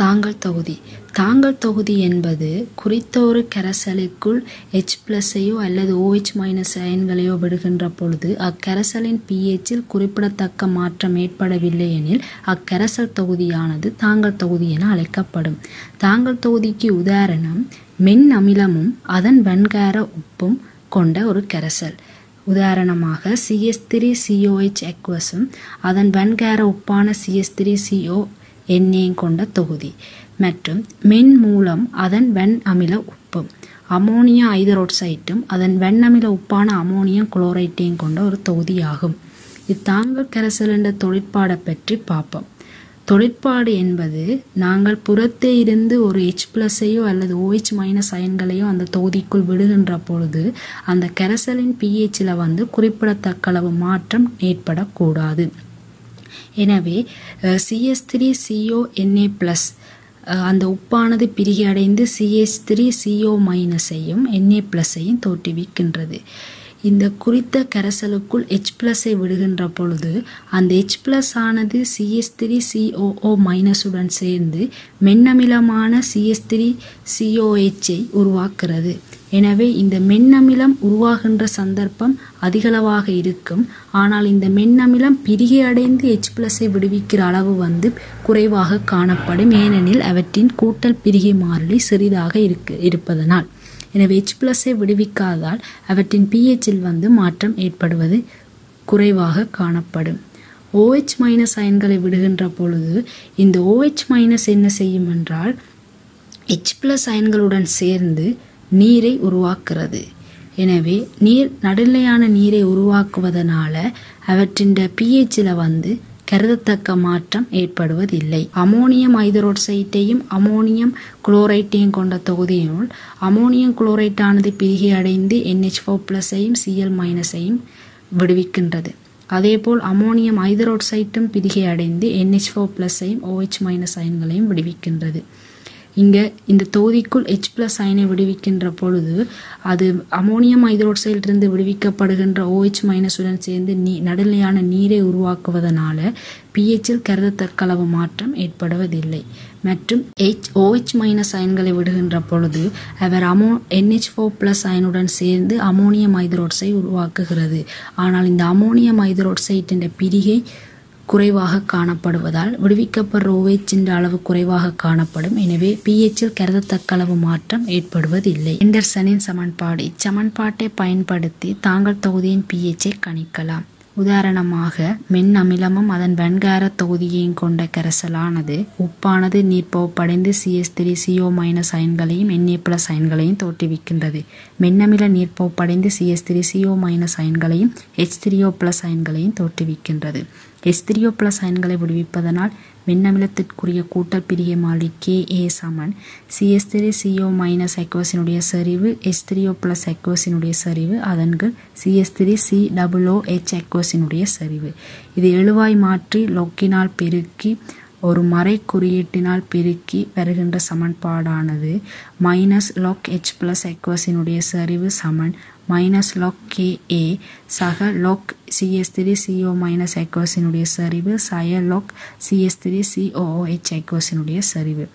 தாங்கல் தொகுதி. தாங்கல் தொகுதி என்பது குறித்த ஒரு கரைசலுக்குள் H+ஐயோ அல்லது OH- அயன்களையோ விடுகின்ற பொழுது அக்கரைசலின் pHல் குறிப்பிடத்தக்க மாற்றம் ஏற்படவில்லை எனில் அக்கரைசல் தொகுதியானது தாங்கல் தொகுதி என அழைக்கப்படும். தாங்கல் தொகுதிக்கு உதாரணம் மென் அமிலமும் அதன் வன்கார உப்பும் கொண்ட ஒரு கரைசல். உதாரணமாக CH3COH aqueous-உம் அதன் வன்கார உப்பான CH3CO கொண்ட தொகுதி மற்றும் மென் மூலம் அதன் வெண் அமில உப்பு அமோனியா ஐதரோட்சைட்டும் அதன் வெண்ணமில உப்பான அமோனியம் குளோரைட்டையும் கொண்ட ஒரு தொகுதியாகும். இத்தாங்கல் கரைசல் என்ற தொழிற்பாடை பற்றி பார்ப்போம். தொழிற்பாடு என்பது நாங்கள் புறத்தே இருந்து ஒரு H+ஐயோ அல்லது OH- அயன்களையோ அந்த தொகுதிக்குள் விடுகின்ற பொழுது அந்த கரைசலின் pHல் குறிப்பிடத்தக்களவு மாற்றம் ஏற்படக்கூடாது. எனவே CH3CO Na+ அந்த உப்பானது பிரிகை அடைந்து CH3CO- Na+ஐயும் தோற்றுவிக்கின்றது. இந்த குறித்த கரைசலுக்குள் H+ஐ விடுகின்ற பொழுது அந்த H+ ஆனது CH3COO- உடன் சேர்ந்து மென்னமிலமான CH3COH-ஐ உருவாக்குகிறது. எனவே இந்த மென்னமிலம் உருவாகின்ற சந்தர்ப்பம் அதிகளவாக இருக்கும். ஆனால் இந்த மென்னமிலம் பிரிகை அடைந்து H+ஐ விடுவிக்கிற அளவு குறைவாக காணப்படும். ஏனெனில் அவற்றின் கூட்டல் பிரிகை மாறிலி சிறிதாக இருப்பதனால். எனவே H+ஐ விடுவிக்காதால் அவற்றின் pHல் மாற்றம் ஏற்படுவது குறைவாக காணப்படும். OH- அயன்களை விடுகின்ற பொழுது இந்த OH- என்ன செய்யும் என்றால் H+ அயன்களுடன் சேர்ந்து நீரை உருவாக்குறது. எனவே நீர் நடுநிலையான நீரை உருவாக்குவதனால அவற்றின் pHல் கருதத்தக்க மாற்றம் ஏற்படுவதில்லை. அமோனியம் ஐதரோட்சைட்டையும் அமோனியம் குளோரைட்டையும் கொண்ட தொகுதியினுள் அமோனியம் குளோரைட்டானது பிரிகை அடைந்து NH4+ஐயும் Cl- விடுவிக்கின்றது. அதேபோல் அமோனியம் ஐதரோட்சைட்டும் பிரிகை அடைந்து NH4+ஐயும் OH- அயன்களையும் விடுவிக்கின்றது. இந்த தொகுதிக்குள் H+ அயனை விடுவிக்கின்ற பொழுது அது அமோனியம் ஐதரோட்சைடிலிருந்து விடுவிக்கப்படுகின்ற OH- உடன் சேர்ந்து நடுநிலையான நீரை உருவாக்குவதனால pHல் கருதத்தக்களவு மாற்றம் ஏற்படுவதில்லை. மற்றும் OH- அயன்களை விடுகின்ற பொழுது அவர் NH4+ அயனுடன் சேர்ந்து அமோனியம் ஐதரோட்சைடு உருவாக்குகிறது. ஆனால் இந்த அமோனியம் ஐதரோட்சைடின் பிரிகை குறைவாக காணப்படுவதால் விடுவிக்கப்படுற OH அளவு குறைவாக காணப்படும். எனவே pHல் கருதத்தக்களவு மாற்றம் ஏற்படுவதில்லை. ஆண்டர்சனின் சமன்பாடு. இச்சமன்பாட்டை பயன்படுத்தி தாங்கல் தொகுதியின் pHஐ கணிக்கலாம். உதாரணமாக மென் அமிலமும் அதன் வன்கார தொகுதியையும் கொண்ட கரைசலானது உப்பானது நீர்ப்பகுப்படைந்து CH3CO- அயன்களையும் Na+ அயன்களையும் தோற்றுவிக்கின்றது. மென்னமில நீர்ப்பகுப்படைந்து CH3CO- அயன்களையும் H3O+ அயன்களையும் தோற்றுவிக்கின்றது. H3O+ அயன்களை விடுவிப்பதனால் மென்னமிலத்திற்குரிய கூட்டல் பிரிகை மாறிலி Ka CH3CO- aqueous-னுடைய செறிவு H3O+ aqueous-னுடைய செறிவு அதன்கு CH3COOH aqueous-னுடைய செறிவு. இது எழுவாய் மாற்றி லொக்கினால் பெருக்கி ஒரு மறை குறியீட்டினால் பெருக்கி வருகின்ற சமன்பாடானது -log H+ aqueous-னுடைய செறிவு சமன் -log Ka சக log CH3CO- aqueous-னுடைய செறிவு சய log CH3COOH aqueous-னுடைய செறிவு.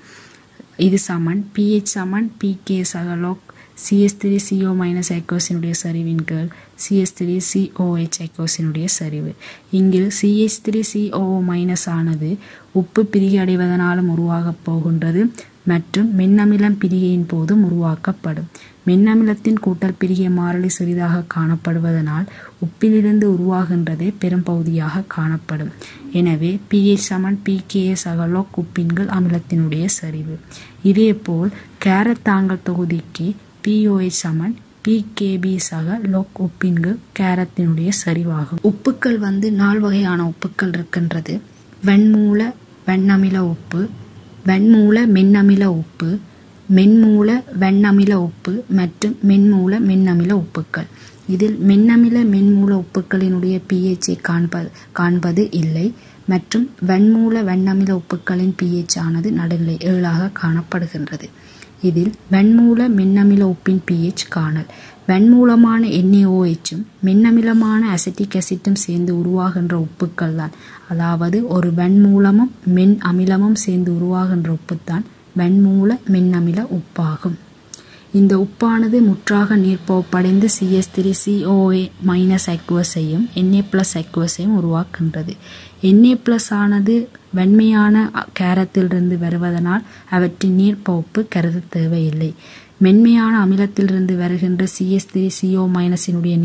இது சமன் pH சமன் pK சக log CH3CO- aqueous-னுடைய செறிவின் கீழ் CH3COH aqueous-னுடைய செறிவு. இங்கு CH3CO- ஆனது உப்பு பிரிகை அடைவதனாலும் உருவாகப் போகின்றது மற்றும் மென்னமிலம் பிரிகையின் போதும் உருவாக்கப்படும். மென்னமிலத்தின் கூட்டல் பிரிகை மாறிலி சிறிதாக காணப்படுவதனால் உப்பிலிருந்து உருவாகின்றதே பெரும்பகுதியாக காணப்படும். எனவே pH சமன் pKa சக log உப்பின் கீழ் அமிலத்தினுடைய செறிவு. இதேபோல் கேரட் தாங்கல் தொகுதிக்கு pOH சமன் pKb சக log உப்பின் கீழ் கேரத்தினுடைய செறிவாகும். உப்புக்கள் 4 வகையான உப்புக்கள் இருக்கின்றது. வெண்மூல வெண்ணமில உப்பு, வெண்மூல மென்னமில உப்பு, மென்மூல வெண்ணமில உப்பு மற்றும் மென்மூல மென்னமில உப்புக்கள். இதில் மென்னமில மென்மூல உப்புக்களினுடைய pHஐ காண்பது இல்லை மற்றும் வெண்மூல வெண்ணமில உப்புக்களின் pH ஆனது நடுநிலை 7ஆக காணப்படுகின்றது. இதில் வெண்மூல மின்னமில உப்பின் pH காணல். வெண்மூலமான NaOHும் மின்னமிலமான அசிட்டிக் அசிட்டும் சேர்ந்து உருவாகின்ற உப்புக்கள் தான், அதாவது ஒரு வெண்மூலமும் மின் அமிலமும் சேர்ந்து உருவாகின்ற உப்புத்தான் வெண்மூல மின்னமில உப்பாகும். இந்த உப்பானது முற்றாக நீர்ப்பகுப்படைந்து CH3COA- அக்வஸையும் Na+ அக்வஸையும் உருவாக்குகின்றது. Na+ ஆனது வெண்மையான காரத்திலிருந்து வருவதனால் அவற்றின் நீர்ப்பகுப்பு கருத தேவையில்லை. மென்மையான அமிலத்திலிருந்து வருகின்ற CH3CO-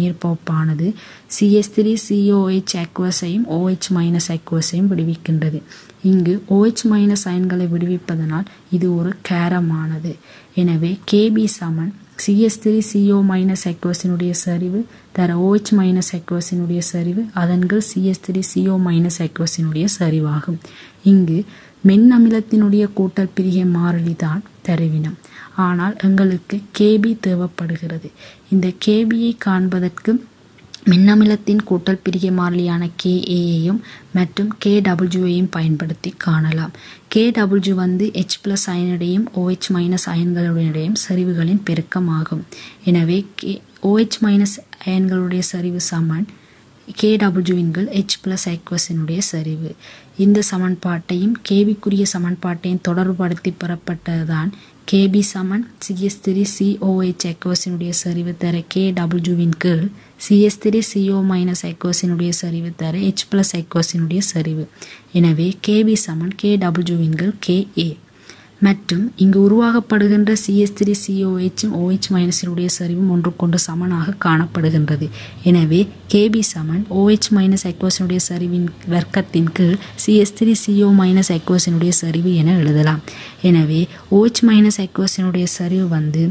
நீர்ப்பகுப்பானது CH3COH அக்வஸையும் OH- அக்வஸையும் விடுவிக்கின்றது. இங்கு OH- அயன்களை விடுவிப்பதனால் இது ஒரு காரமானது. எனவே Kb சமன் CH3CO- அக்வஸினுடைய சரிவு தர OH- அக்வஸினுடைய சரிவு அதன்கள் CH3CO- அக்வஸினுடைய சரிவாகும். இங்கு மென் அமிலத்தினுடைய கூட்டல் பிரிகை மாறிலி தான் தருவினம். ஆனால் எங்களுக்கு Kb தேவைப்படுகிறது. இந்த Kbயை காண்பதற்கு மின்னமிலத்தின் கூட்டல் பிரிகை மாறிலியான Kaயையும் மற்றும் Kwயையும் பயன்படுத்தி காணலாம். Kw வந்து H+ அயனுடையும் OH- அயன்களுடையும் சரிவுகளின் பெருக்கமாகும். எனவே OH- அயன்களுடைய சரிவு சமன் Kw H+ அக்வஸினுடைய சரிவு. இந்த சமன்பாட்டையும் Kbக்குரிய சமன்பாட்டையும் தொடர்புபடுத்தி பெறப்பட்டதுதான் Kb சமன் CH3COH அக்வஸினுடைய சரிவு தர Kwவின் கீழ் CH3CO- அக்வஸினுடைய சரிவு தர H+ அக்வஸினுடைய சரிவு. எனவே Kb சமன் Kwவின் கீழ் Ka மற்றும் இங்கு உருவாக்கப்படுகின்ற CH3COHும் OH- சரிவும் ஒன்றுக்கொன்று சமனாக காணப்படுகின்றது. எனவே Kb சமன் OH- அக்வஸினுடைய சரிவின் வர்க்கத்தின் கீழ் CH3CO- அக்வஸினுடைய சரிவு என எழுதலாம். எனவே OH- அக்வஸினுடைய சரிவு வந்து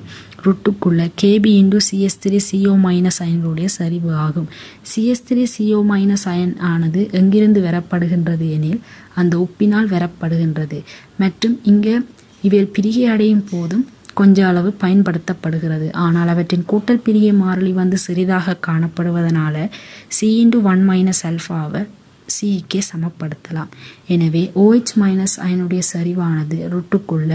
ருட்டுக்குள்ள Kb × CH3CO- அயன்களுடைய சரிவு ஆகும். CH3CO- அயன் ஆனது எங்கிருந்து வரப்படுகின்றது எனில் அந்த உப்பினால் வரப்படுகின்றது மற்றும் இங்கே இவையில் பிரிகை அடையும் போதும் கொஞ்ச அளவு பயன்படுத்தப்படுகிறது. ஆனால் அவற்றின் கூட்டல் பிரிகை மாறிலி வந்து சிறிதாக காணப்படுவதனால C×1 ஆல்ஃபாவை Cக்கே சமப்படுத்தலாம். எனவே OH- அயனுடைய சரிவானது ருட்டுக்குள்ள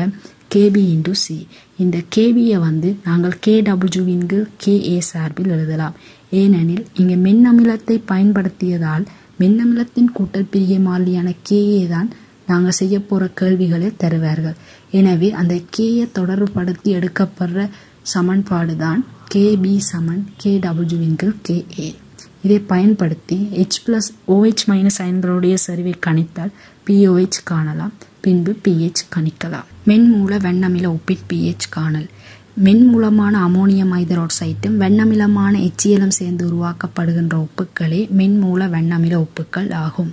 Kb × C. இந்த Kbயை வந்து நாங்கள் Kwவின் கீழ் Ka சார்பில் எழுதலாம். ஏனெனில் இங்கே மின்னமிலத்தை பயன்படுத்தியதால் மின்னமிலத்தின் கூட்டல் பிரிகை மாறிலியான Ka தான் நாங்கள் செய்ய போகிற கேள்விகளை தருவார்கள். எனவே அந்த Kயை தொடர்புபடுத்தி எடுக்கப்படுற சமன்பாடு தான் Kb சமன் Kwவின் கீழ் Ka. இதை பயன்படுத்தி OH- அயன்களுடைய சரிவை கணித்தால் pOH காணலாம். பின்பு pH கணிக்கலாம். மென்மூல வெண்ணமில உப்பின் pH காணல். மென்மூலமான அமோனியம் ஹைட்ராக்சைடும் வெண்ணமிலமான HCl சேர்ந்து உருவாக்கப்படுகின்ற உப்புக்களே மென்மூல வெண்ணமில உப்புக்கள் ஆகும்.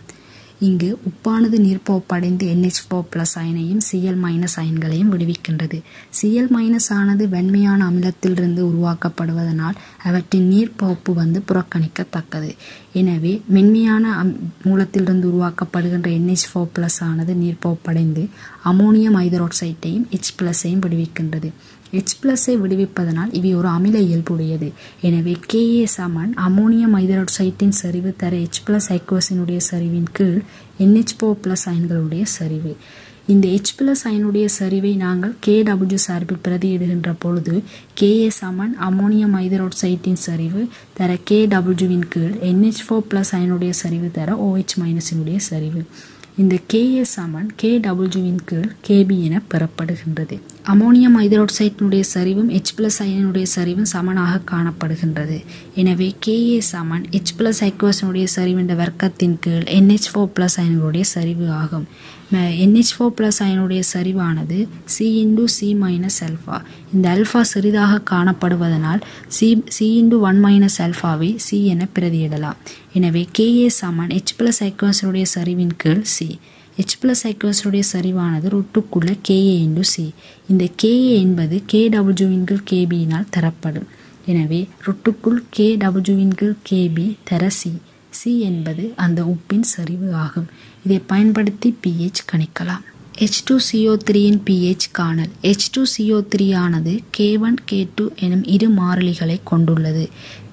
இங்கு உப்பானது நீர்ப்பகுப்படைந்து NH4+ அயனையும் Cl- அயன்களையும் விடுவிக்கின்றது. Cl- ஆனது வெண்மையான அமிலத்திலிருந்து உருவாக்கப்படுவதனால் அவற்றின் நீர்ப்பகுப்பு வந்து புறக்கணிக்கத்தக்கது. எனவே மென்மையான மூலத்திலிருந்து உருவாக்கப்படுகின்ற NH4+ ஆனது நீர்ப்பகுப்படைந்து அமோனியம் ஹைட்ராக்சைடையும் H+ஐயும் விடுவிக்கின்றது. H+ஐ விடுவிப்பதனால் இவை ஒரு அமில இயல்புடையது. எனவே Ka சமன் அமோனியம் ஹைட்ராக்சைட்டின் சரிவு தர H+ அக்வஸினுடைய சரிவின் கீழ் NH4+ அயன்களுடைய சரிவு. இந்த H+ அயனுடைய சரிவை நாங்கள் Kw சார்பில் பிரதியிடுகின்ற பொழுது Ka சமன் அமோனியம் ஹைட்ராக்சைட்டின் சரிவு தர Kwவின் கீழ் NH4+ அயனுடைய சரிவு தர OH- சரிவு. இந்த Ka சமன் Kwவின் கீழ் Kb என பெறப்படுகின்றது. அமோனியம் ஹைட்ராக்சைடினுடைய சரிவும் H+ அயனுடைய சரிவும் சமனாக காணப்படுகின்றது. எனவே Ka சமன் H+ அக்வஸினுடைய சரிவின் வர்க்கத்தின் கீழ் NH4+ அயனுடைய சரிவு ஆகும். NH4+ அயனுடைய சரிவானது C×C- alpha. இந்த ஆல்ஃபா சிறிதாக காணப்படுவதனால் C×1 ஆல்ஃபாவை C என பிரதியிடலாம். எனவே Ka சமன் H+ அக்வஸினுடைய சரிவின் கீழ் C. H+ அக்வஸினுடைய சரிவானது ருட்டுக்குள்ள Ka × C. இந்த Ka என்பது Kwவின் கீழ் Kbயினால் தரப்படும். எனவே ருட்டுக்குள் Kwவின் கீழ் Kb தர C. C என்பது அந்த உப்பின் சரிவு ஆகும். இதை பயன்படுத்தி pH கணிக்கலாம். H2CO3இன் pH காணல். H2CO3 ஆனது K1, K2 எனும் இரு மாறிலிகளை கொண்டுள்ளது.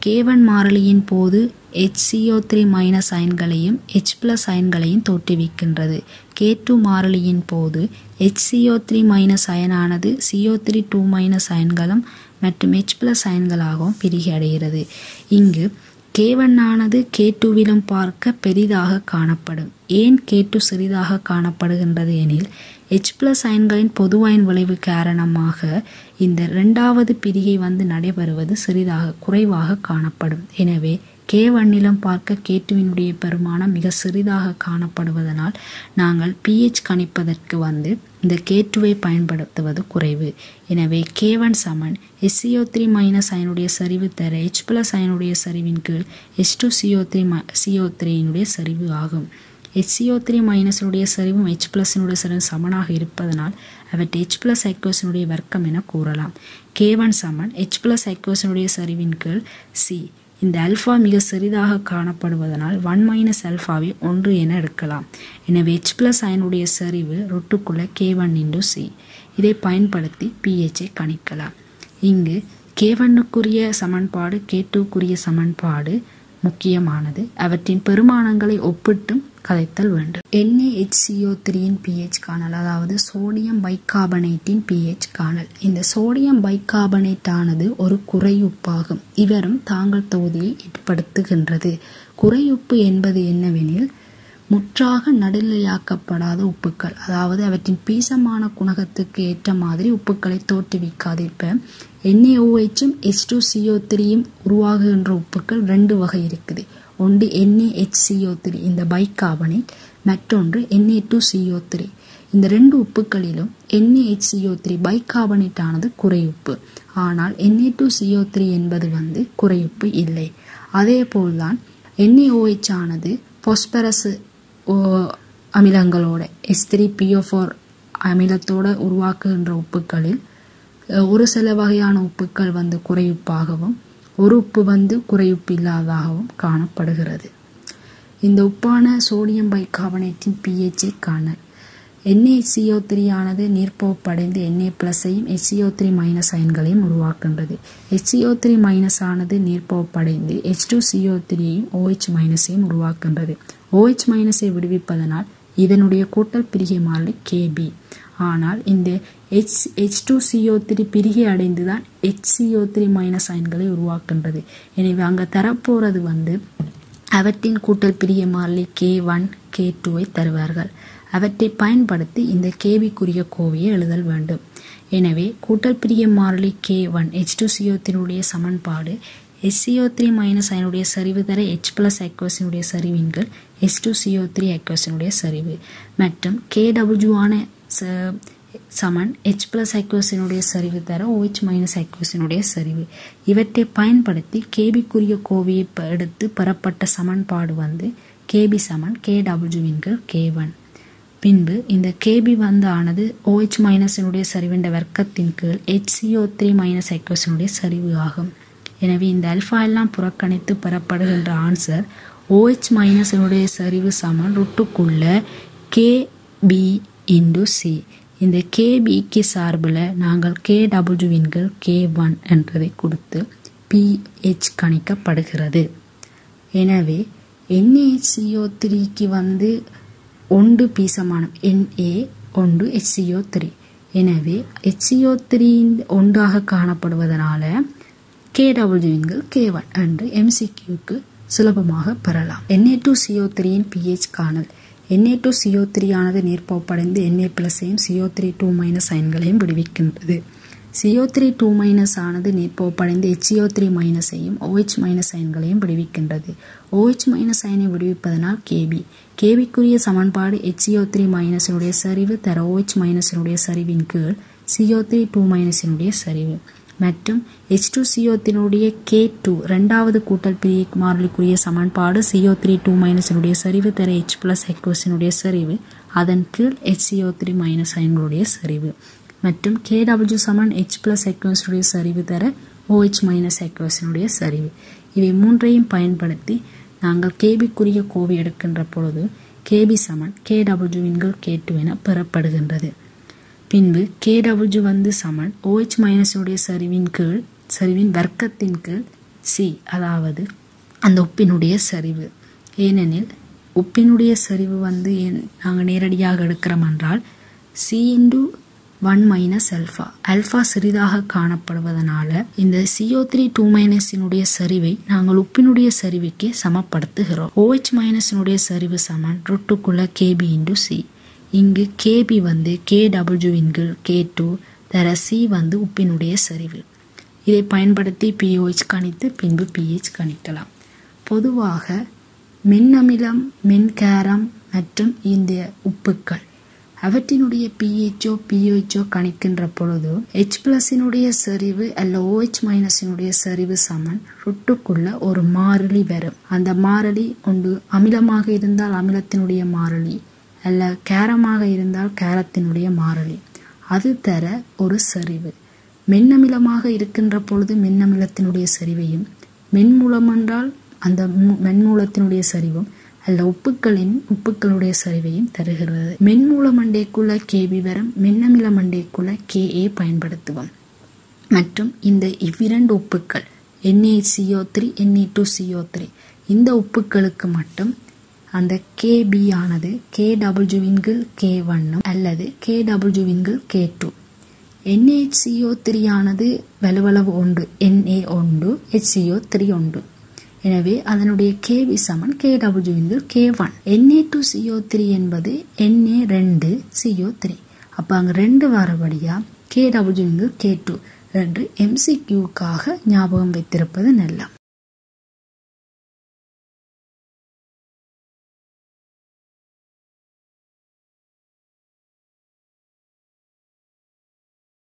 K1 மாறிலியின் போது HCO3 மைனஸ் அயன்களையும் H+ அயன்களையும் தோற்றுவிக்கின்றது. K2 மாறிலியின் போது HCO3 மைனஸ் அயனானது CO3 2- அயன்களும் மற்றும் H+ அயன்களாகவும் பிரிகை அடைகிறது. இங்கு K1 ஆனது K2விலும் பார்க்க பெரிதாக காணப்படும். ஏன் K2 சிறிதாக காணப்படுகின்றது எனில் H+ அயன்களின் பொதுவாயின் விளைவு காரணமாக இந்த இரண்டாவது பிரிகை நடைபெறுவது குறைவாக காணப்படும். எனவே K1லும் பார்க்க K2வினுடைய பெருமானம் மிக சிறிதாக காணப்படுவதனால் நாங்கள் pH கணிப்பதற்கு இந்த K2வை பயன்படுத்துவது குறைவு. எனவே K1 சமன் HCO3 மைனஸ் அயனுடைய சரிவு தர H+ அயனுடைய சரிவின் கீழ் H2CO3 சரிவு ஆகும். HCO3 மைனஸினுடைய சரிவும் H+னுடைய சரிவும் சமனாக இருப்பதனால் அவற்றை H+ aqueous வர்க்கம் என கூறலாம். K1 சமன் H+ aqueous சரிவின் கீழ் C. இந்த ஆல்ஃபா மிக சிறிதாக காணப்படுவதனால் 1 - ஆல்ஃபாவை 1 என எடுக்கலாம். எனவே H+ அயனுடைய சரிவு ரொட்டுக்குள்ள K1 × C. இதை பயன்படுத்தி pH கணிக்கலாம். இங்கு K1க்குரிய சமன்பாடு K2க்குரிய சமன்பாடு முக்கியமானது. அவற்றின் பெருமானங்களை ஒப்பிட்டும் கதைத்தல் வேண்டும். NaHCO3 pH காணல், அதாவது சோடியம் பைகார்பனேட்டின் pH காணல். இந்த சோடியம் பைகார்பனேட் ஆனது ஒரு குறையுப்பாகும். இவரும் தாங்கள் தொகுதியை ஏற்படுத்துகின்றது. குறையுப்பு என்பது என்னவெனில் முற்றாக நடுநிலையாக்கப்படாத உப்புக்கள், அதாவது அவற்றின் பீசமான குணகத்துக்கு ஏற்ற மாதிரி உப்புக்களை தோற்றுவிக்காது. இப்ப NaOHம் H2CO3யும் உருவாகுகின்ற உப்புக்கள் 2 வகை இருக்குது. ஒன்று NaHCO3 இந்த பைகார்பனேட், மற்றொன்று Na2CO3. இந்த 2 உப்புக்களிலும் NaHCO3 பைகார்பனேட் ஆனது குறையுப்பு. ஆனால் Na2CO3 என்பது குறையுப்பு இல்லை. அதே போல்தான் NaOH ஆனது பாஸ்பரஸ் அமிலங்களோட H3PO4 அமிலத்தோட உருவாக்குகின்ற உப்புக்களில் ஒரு சில வகையான உப்புக்கள் குறையுப்பாகவும் ஒரு உப்பு குறையுப்பு இல்லாததாகவும் காணப்படுகிறது. இந்த உப்பான சோடியம் பைகார்பனேட்டின் pH காணல். NaHCO3 ஆனது நீர்ப்பகுப்படைந்து Na+ஐயும் HCO3- அயன்களையும் உருவாக்குகின்றது. HCO3- ஆனது நீர்ப்பகுப்படைந்து H2CO3ஐயும் OH- உருவாக்குகின்றது. OH- விடுவிப்பதனால் இதனுடைய கூட்டல் பிரிகை மாறிலி Kb. ஆனால் இந்த H2CO3 பிரிகை அடைந்துதான் HCO3- அயன்களை உருவாக்குகின்றது. எனவே அங்க தரப்போறது அவற்றின் கூட்டல் பிரிகை மாறிலி K1 K2 தருவார்கள். அவற்றை பயன்படுத்தி இந்த Kbக்குரிய கோவையை எழுதல் வேண்டும். எனவே கூட்டல் பிரிகை மாறிலி K1 H2CO3 சமன்பாடு HCO3- அயனுடைய சரிவு தர H+ aqueous சரிவின் கீழ் H2CO3 aqueous சரிவு மற்றும் KW ஆன சமன் H+ aqueous சரிவு தர OH- aqueous சரிவு. இவற்றை பயன்படுத்தி Kbக்குரிய கோவையை எடுத்து பெறப்பட்ட சமன்பாடு Kb சமன் KW × K1. பின்பு இந்த Kb ஆனது OH- சரிவின் வர்க்கத்தின் கீழ் HCO3- aqueous சரிவு ஆகும். எனவே இந்த ஆல்ஃபா எல்லாம் புறக்கணித்து பெறப்படுகின்ற ஆன்சர் OH- சரிவு சமன் ரொட்டுக்குள்ள Kb × C. இந்த Kbக்கு சார்பில் நாங்கள் KW × K1 என்றதை கொடுத்து pH கணிக்கப்படுகிறது. எனவே NaHCO3க்கு 1 பீசமானம் Na 1 HCO3. எனவே HCO3 ஒன்றாக காணப்படுவதனால KW × K1 என்று MCQக்கு சுலபமாக பெறலாம். Na2CO3 pH காணல். Na2CO3 ஆனது நீர்ப்பகுப்படைந்து Na+ஐயும் CO3 2- அயன்களையும் விடுவிக்கின்றது. CO3 2- ஆனது நீர்ப்பகுப்படைந்து HCO3- OH- அயன்களையும் விடுவிக்கின்றது. OH- அயனை விடுவிப்பதனால் Kb. Kbக்குரிய சமன்பாடு HCO3- சரிவு தர OH- சரிவின் கீழ் CO3 2- சரிவு மற்றும் H2CO3 K2 இரண்டாவது கூட்டல் பிரிகை மாறிலிக்குரிய சமன்பாடு CO3 2- சரிவு தர H+ aqueous சரிவு அதன் கீழ் HCO3- அயன்களுடைய சரிவு மற்றும் KW சமன் H+ aqueous சரிவு தர OH- aqueous சரிவு. இவை மூன்றையும் பயன்படுத்தி நாங்கள் Kbக்குரிய கோவை எடுக்கின்ற பொழுது Kb சமன் KW × K2 என பெறப்படுகின்றது. பின்பு KW சமன் OH- சரிவின் வர்க்கத்தின் கீழ் C, அதாவது அந்த உப்பினுடைய சரிவு. ஏனெனில் உப்பினுடைய சரிவு வந்து நாங்கள் நேரடியாக எடுக்கிறோம் என்றால் C*1 - ஆல்ஃபா சிறிதாக காணப்படுவதனால இந்த CO3 2- சரிவை நாங்கள் உப்பினுடைய சரிவுக்கே சமப்படுத்துகிறோம். OH- சரிவு சமன் ரொட்டுக்குள்ள KB/C. இங்கு KB வந்து KW/K2 தர C வந்து உப்பினுடைய சரிவு. இதை பயன்படுத்தி pOH கணித்து பின்பு pH கணிக்கலாம். பொதுவாக மென்னமிலம், மென்காரம் மற்றும் இந்த உப்புக்கள் அவற்றினுடைய pHO கணிக்கின்ற பொழுது H+னுடைய சரிவு அல்ல OH- சரிவு சமன் ரொட்டுக்குள்ள ஒரு மாறிலி வரும். அந்த மாறிலி ஒன்று அமிலமாக இருந்தால் அமிலத்தினுடைய மாறிலி அல்ல காரமாக இருந்தால் காரத்தினுடைய மாறிலி, அது தர ஒரு சரிவு. மென்னமிலமாக இருக்கின்ற பொழுது மென்னமிலத்தினுடைய சரிவையும், மென்மூலம் என்றால் அந்த மென்மூலத்தினுடைய சரிவும் அல்ல உப்புக்களுடைய சரிவையும் தருகிறது. மென்மூல மண்டைக்குள்ள KB வரும், மென்னமில மண்டைக்குள்ள KA பயன்படுத்துவோம். மற்றும் இந்த இவ்விரண்டு உப்புக்கள் NaCO3 Na2CO3 இந்த உப்புக்களுக்கு மட்டும் அந்த KB ஆனது KW/K1 அல்லது KW/K2. NaCO3 ஆனது வலுவளவு 1 Na1 HCO3 1. எனவே அதனுடைய KB சமன் KW/K1. Na2CO3 என்பது Na2CO3. அப்போ அங்கே 2 வரபடியா KW/K2 என்று MCQக்காக ஞாபகம் வைத்திருப்பது நல்ல.